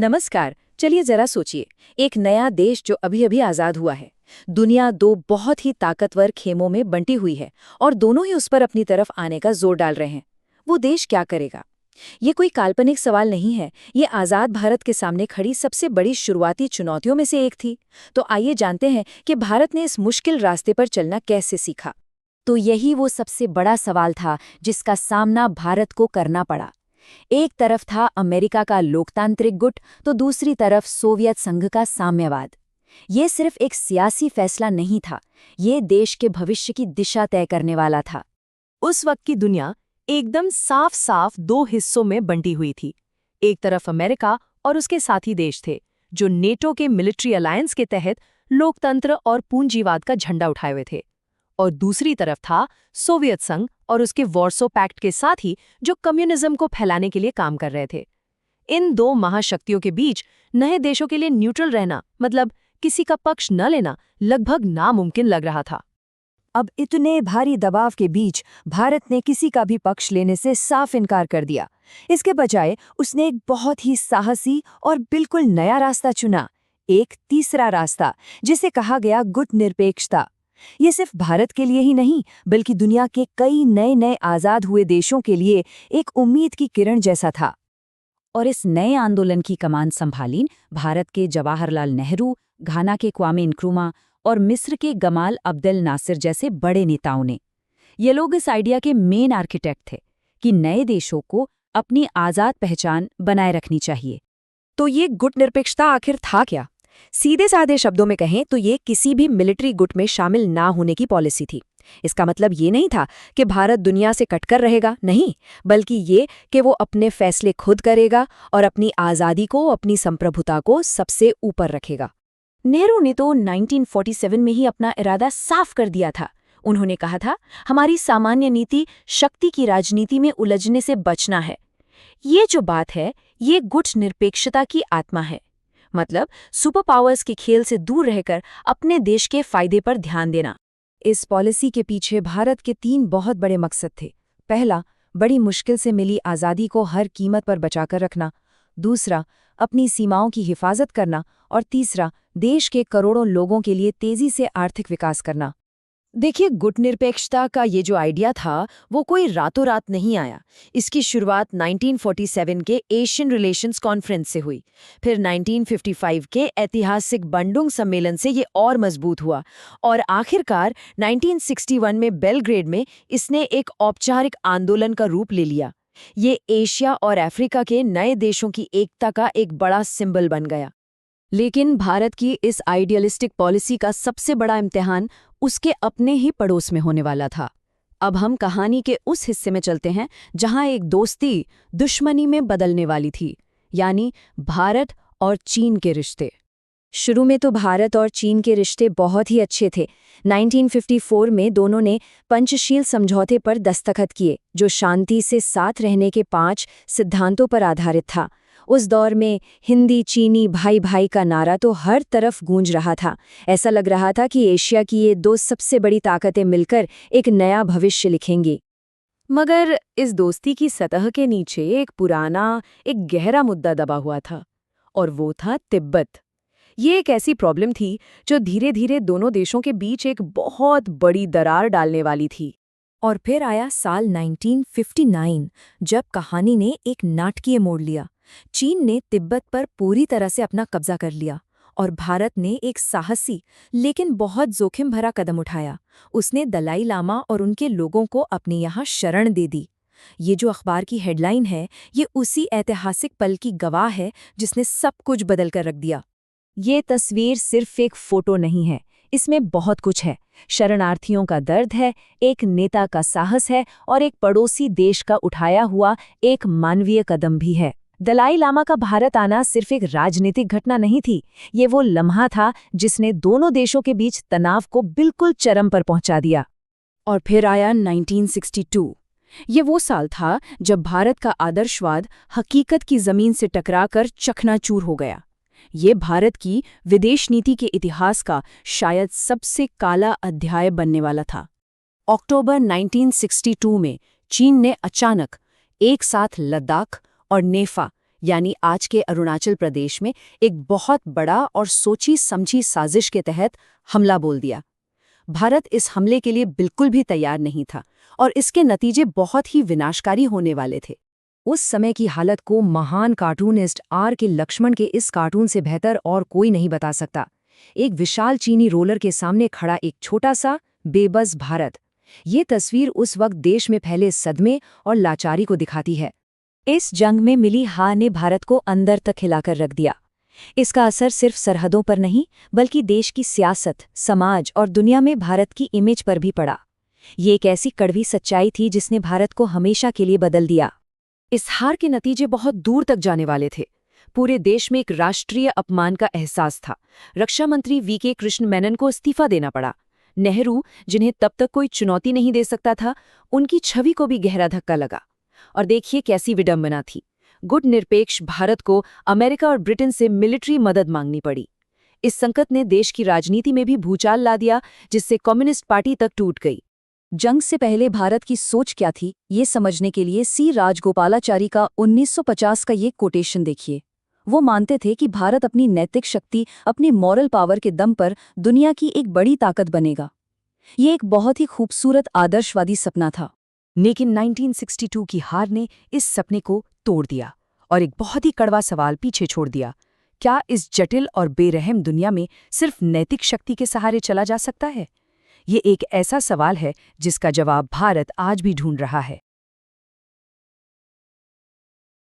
नमस्कार। चलिए जरा सोचिए, एक नया देश जो अभी अभी आजाद हुआ है। दुनिया दो बहुत ही ताकतवर खेमों में बंटी हुई है और दोनों ही उस पर अपनी तरफ आने का जोर डाल रहे हैं। वो देश क्या करेगा? ये कोई काल्पनिक सवाल नहीं है, ये आजाद भारत के सामने खड़ी सबसे बड़ी शुरुआती चुनौतियों में से एक थी। तो आइए जानते हैं कि भारत ने इस मुश्किल रास्ते पर चलना कैसे सीखा। तो यही वो सबसे बड़ा सवाल था जिसका सामना भारत को करना पड़ा। एक तरफ था अमेरिका का लोकतांत्रिक गुट, तो दूसरी तरफ सोवियत संघ का साम्यवाद। ये सिर्फ एक सियासी फैसला नहीं था, ये देश के भविष्य की दिशा तय करने वाला था। उस वक्त की दुनिया एकदम साफ साफ दो हिस्सों में बंटी हुई थी। एक तरफ अमेरिका और उसके साथी देश थे जो नेटो के मिलिट्री अलायंस के तहत लोकतंत्र और पूंजीवाद का झंडा उठाए हुए थे, और दूसरी तरफ था सोवियत संघ और उसके वॉर्सो पैक्ट के साथी जो कम्युनिज्म को फैलाने के लिए काम कर रहे थे। इन दो महाशक्तियों के बीच नए देशों के लिए न्यूट्रल रहना, मतलब किसी का पक्ष न लेना, लगभग नामुमकिन लग रहा था। अब इतने भारी दबाव के बीच भारत ने किसी का भी पक्ष लेने से साफ इनकार कर दिया। इसके बजाय उसने एक बहुत ही साहसी और बिल्कुल नया रास्ता चुना, एक तीसरा रास्ता जिसे कहा गया गुट निरपेक्षता। ये सिर्फ भारत के लिए ही नहीं, बल्कि दुनिया के कई नए नए आज़ाद हुए देशों के लिए एक उम्मीद की किरण जैसा था। और इस नए आंदोलन की कमान संभाली भारत के जवाहरलाल नेहरू, घाना के क्वामे नक्रूमा और मिस्र के गमाल अब्देल नासिर जैसे बड़े नेताओं ने। ये लोग इस आइडिया के मेन आर्किटेक्ट थे कि नए देशों को अपनी आज़ाद पहचान बनाए रखनी चाहिए। तो ये गुट निरपेक्षता आखिर था क्या? सीधे साधे शब्दों में कहें तो ये किसी भी मिलिट्री गुट में शामिल ना होने की पॉलिसी थी। इसका मतलब ये नहीं था कि भारत दुनिया से कटकर रहेगा, नहीं, बल्कि ये कि वो अपने फैसले खुद करेगा और अपनी आज़ादी को, अपनी संप्रभुता को सबसे ऊपर रखेगा। नेहरू ने तो 1947 में ही अपना इरादा साफ कर दिया था। उन्होंने कहा था, हमारी सामान्य नीति शक्ति की राजनीति में उलझने से बचना है। ये जो बात है, ये गुट निरपेक्षता की आत्मा है। मतलब सुपर पावर्स के खेल से दूर रहकर अपने देश के फायदे पर ध्यान देना। इस पॉलिसी के पीछे भारत के 3 बहुत बड़े मकसद थे। पहला, बड़ी मुश्किल से मिली आज़ादी को हर कीमत पर बचाकर रखना। दूसरा, अपनी सीमाओं की हिफाजत करना। और तीसरा, देश के करोड़ों लोगों के लिए तेजी से आर्थिक विकास करना। देखिए, गुट निरपेक्षता का ये जो आइडिया था वो कोई रातों रात नहीं आया। इसकी शुरुआत 1947 के एशियन रिलेशंस कॉन्फ्रेंस से हुई। फिर 1955 के ऐतिहासिक बंडुंग सम्मेलन से ये और मजबूत हुआ, और आखिरकार 1961 में बेलग्रेड में इसने एक औपचारिक आंदोलन का रूप ले लिया। ये एशिया और अफ्रीका के नए देशों की एकता का एक बड़ा सिंबल बन गया। लेकिन भारत की इस आइडियलिस्टिक पॉलिसी का सबसे बड़ा इम्तिहान उसके अपने ही पड़ोस में होने वाला था। अब हम कहानी के उस हिस्से में चलते हैं जहां एक दोस्ती दुश्मनी में बदलने वाली थी, यानी भारत और चीन के रिश्ते। शुरू में तो भारत और चीन के रिश्ते बहुत ही अच्छे थे। 1954 में दोनों ने पंचशील समझौते पर दस्तखत किए, जो शांति से साथ रहने के 5 सिद्धांतों पर आधारित था। उस दौर में हिंदी चीनी भाई भाई का नारा तो हर तरफ गूंज रहा था। ऐसा लग रहा था कि एशिया की ये 2 सबसे बड़ी ताकतें मिलकर एक नया भविष्य लिखेंगी। मगर इस दोस्ती की सतह के नीचे एक पुराना, एक गहरा मुद्दा दबा हुआ था, और वो था तिब्बत। ये एक ऐसी प्रॉब्लम थी जो धीरे धीरे दोनों देशों के बीच एक बहुत बड़ी दरार डालने वाली थी। और फिर आया साल 1959, जब कहानी ने एक नाटकीय मोड़ लिया। चीन ने तिब्बत पर पूरी तरह से अपना कब्जा कर लिया, और भारत ने एक साहसी लेकिन बहुत जोखिम भरा कदम उठाया। उसने दलाई लामा और उनके लोगों को अपने यहाँ शरण दे दी। ये जो अखबार की हेडलाइन है, ये उसी ऐतिहासिक पल की गवाह है जिसने सब कुछ बदल कर रख दिया। ये तस्वीर सिर्फ एक फोटो नहीं है, इसमें बहुत कुछ है। शरणार्थियों का दर्द है, एक नेता का साहस है, और एक पड़ोसी देश का उठाया हुआ एक मानवीय कदम भी है। दलाई लामा का भारत आना सिर्फ एक राजनीतिक घटना नहीं थी, ये वो लम्हा था जिसने दोनों देशों के बीच तनाव को बिल्कुल चरम पर पहुंचा दिया। और फिर आया 1962। ये वो साल था जब भारत का आदर्शवाद हकीकत की जमीन से टकराकर चकनाचूर हो गया। ये भारत की विदेश नीति के इतिहास का शायद सबसे काला अध्याय बनने वाला था। अक्टूबर 1962 में चीन ने अचानक एक साथ लद्दाख और नेफा यानी आज के अरुणाचल प्रदेश में एक बहुत बड़ा और सोची समझी साजिश के तहत हमला बोल दिया। भारत इस हमले के लिए बिल्कुल भी तैयार नहीं था और इसके नतीजे बहुत ही विनाशकारी होने वाले थे। उस समय की हालत को महान कार्टूनिस्ट आर के लक्ष्मण के इस कार्टून से बेहतर और कोई नहीं बता सकता। एक विशाल चीनी रोलर के सामने खड़ा एक छोटा सा बेबस भारत। ये तस्वीर उस वक्त देश में फैले सदमे और लाचारी को दिखाती है। इस जंग में मिली हार ने भारत को अंदर तक हिलाकर रख दिया। इसका असर सिर्फ सरहदों पर नहीं बल्कि देश की सियासत, समाज और दुनिया में भारत की इमेज पर भी पड़ा। ये एक ऐसी कड़वी सच्चाई थी जिसने भारत को हमेशा के लिए बदल दिया। इस हार के नतीजे बहुत दूर तक जाने वाले थे। पूरे देश में एक राष्ट्रीय अपमान का एहसास था। रक्षा मंत्री वीके कृष्ण मेनन को इस्तीफा देना पड़ा। नेहरू, जिन्हें तब तक कोई चुनौती नहीं दे सकता था, उनकी छवि को भी गहरा धक्का लगा। और देखिए कैसी विडंबना थी। गुट निरपेक्ष भारत को अमेरिका और ब्रिटेन से मिलिट्री मदद मांगनी पड़ी। इस संकट ने देश की राजनीति में भी भूचाल ला दिया, जिससे कम्युनिस्ट पार्टी तक टूट गई। जंग से पहले भारत की सोच क्या थी, ये समझने के लिए सी राजगोपालाचारी का 1950 का ये कोटेशन देखिए। वो मानते थे कि भारत अपनी नैतिक शक्ति, अपनी मॉरल पावर के दम पर दुनिया की एक बड़ी ताकत बनेगा। ये एक बहुत ही खूबसूरत आदर्शवादी सपना था। लेकिन 1962 की हार ने इस सपने को तोड़ दिया और एक बहुत ही कड़वा सवाल पीछे छोड़ दिया। क्या इस जटिल और बेरहम दुनिया में सिर्फ नैतिक शक्ति के सहारे चला जा सकता है? ये एक ऐसा सवाल है जिसका जवाब भारत आज भी ढूंढ रहा है।